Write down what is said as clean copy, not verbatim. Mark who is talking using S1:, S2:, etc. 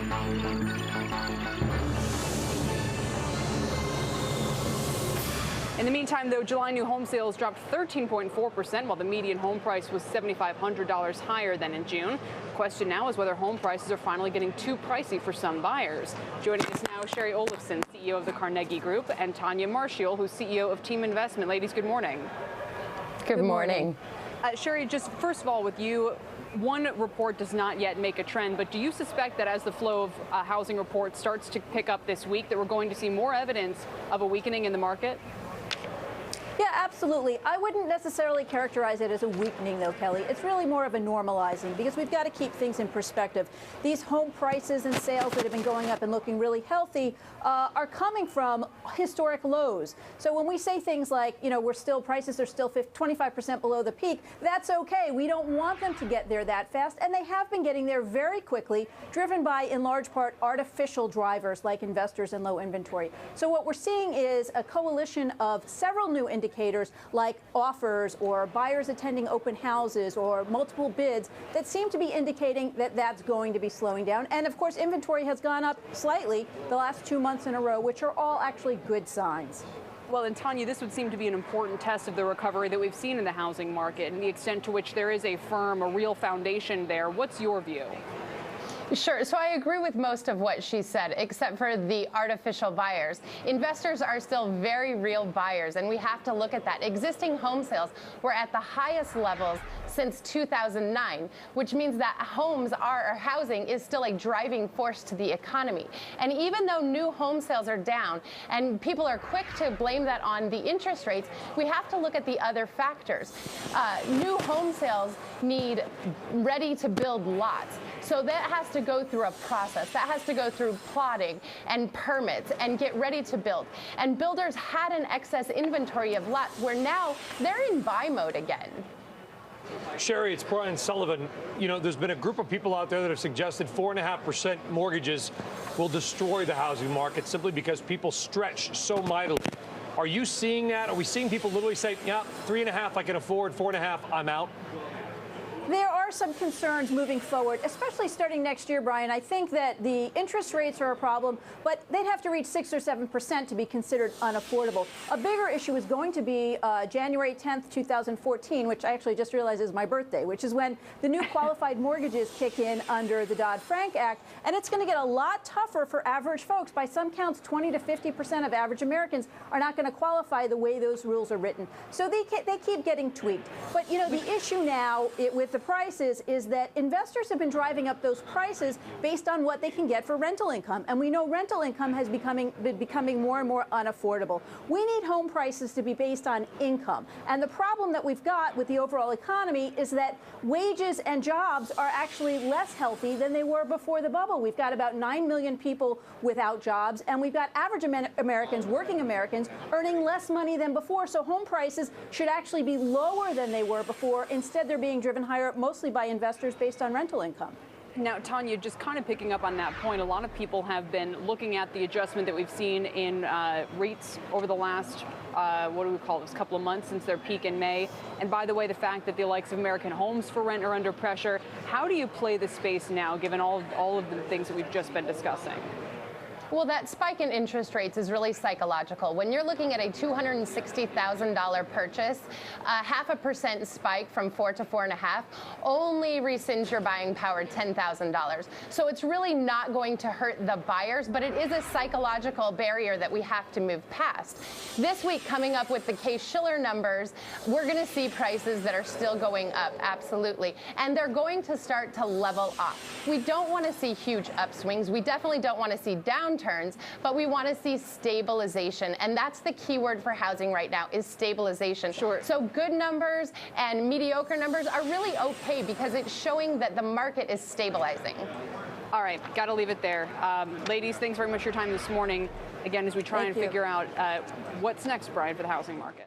S1: In the meantime, though, July new home sales dropped 13.4%, while the median home price was $7,500 higher than in June. The question now is whether home prices are finally getting too pricey for some buyers. Joining us now, Shari Olefson, CEO of the Carnegie Group, and Tanya Marchiol, who's CEO of Team Investment. Ladies, good morning.
S2: Good morning.
S1: Shari, just first of all with you, one report does not yet make a trend, but do you suspect that as the flow of housing reports starts to pick up this week, that we're going to see more evidence of a weakening in the market?
S3: Yeah, absolutely. I wouldn't necessarily characterize it as a weakening, though, Kelly. It's really more of a normalizing, because we've got to keep things in perspective. These home prices and sales that have been going up and looking really healthy are coming from historic lows. So when we say things like, you know, prices are still 25% below the peak, that's okay. We don't want them to get there that fast, and they have been getting there very quickly, driven by, in large part, artificial drivers like investors and low inventory. So what we're seeing is a coalition of several new indicators like offers or buyers attending open houses or multiple bids that seem to be indicating that that's going to be slowing down. And of course, inventory has gone up slightly the last 2 months in a row, which are all actually good signs.
S1: Well, and Tanya, this would seem to be an important test of the recovery that we've seen in the housing market and the extent to which there is a real foundation there. What's your view?
S2: Sure. So I agree with most of what she said, except for the artificial buyers. Investors are still very real buyers, and we have to look at that. Existing home sales were at the highest levels since 2009, which means that housing is still a driving force to the economy. And even though new home sales are down, and people are quick to blame that on the interest rates, we have to look at the other factors. New home sales need ready-to-build lots. So that has to go through a process. That has to go through plotting and permits and get ready to build. And builders had an excess inventory of lots where now they're in buy mode again.
S4: Shari, it's Brian Sullivan. You know, there's been a group of people out there that have suggested 4.5% mortgages will destroy the housing market simply because people stretch so mightily. Are you seeing that? Are we seeing people literally say, yeah, 3.5 I can afford, 4.5 I'm out?
S3: There are some concerns moving forward, especially starting next year, Brian. I think that the interest rates are a problem, but they'd have to reach 6 or 7% to be considered unaffordable. A bigger issue is going to be January 10th, 2014, which I actually just realized is my birthday, which is when the new qualified mortgages kick in under the Dodd-Frank Act. And it's going to get a lot tougher for average folks. By some counts, 20 to 50% of average Americans are not going to qualify the way those rules are written. So they keep getting tweaked. But, you know, the issue now with the prices is that investors have been driving up those prices based on what they can get for rental income. And we know rental income has been becoming more and more unaffordable. We need home prices to be based on income. And the problem that we've got with the overall economy is that wages and jobs are actually less healthy than they were before the bubble. We've got about 9 million people without jobs, and we've got average Americans, working Americans, earning less money than before. So home prices should actually be lower than they were before. Instead, they're being driven higher mostly by investors based on rental income.
S1: Now, Tanya, just kind of picking up on that point, a lot of people have been looking at the adjustment that we've seen in rates over the last, what do we call this, couple of months since their peak in May. And by the way, the fact that the likes of American Homes for Rent are under pressure. How do you play the space now, given all of the things that we've just been discussing?
S2: Well, that spike in interest rates is really psychological. When you're looking at a $260,000 purchase, a 0.5% spike from 4 to 4.5 only rescinds your buying power $10,000. So it's really not going to hurt the buyers, but it is a psychological barrier that we have to move past. This week, coming up with the Case-Shiller numbers, we're going to see prices that are still going up, absolutely. And they're going to start to level off. We don't want to see huge upswings. We definitely don't want to see downturns, but we want to see stabilization. And that's the key word for housing right now is stabilization.
S1: Sure.
S2: So good numbers and mediocre numbers are really okay because it's showing that the market is stabilizing.
S1: All right, got to leave it there. Ladies, thanks very much for your time this morning. Again, as we try and figure out what's next, Brian, for the housing market.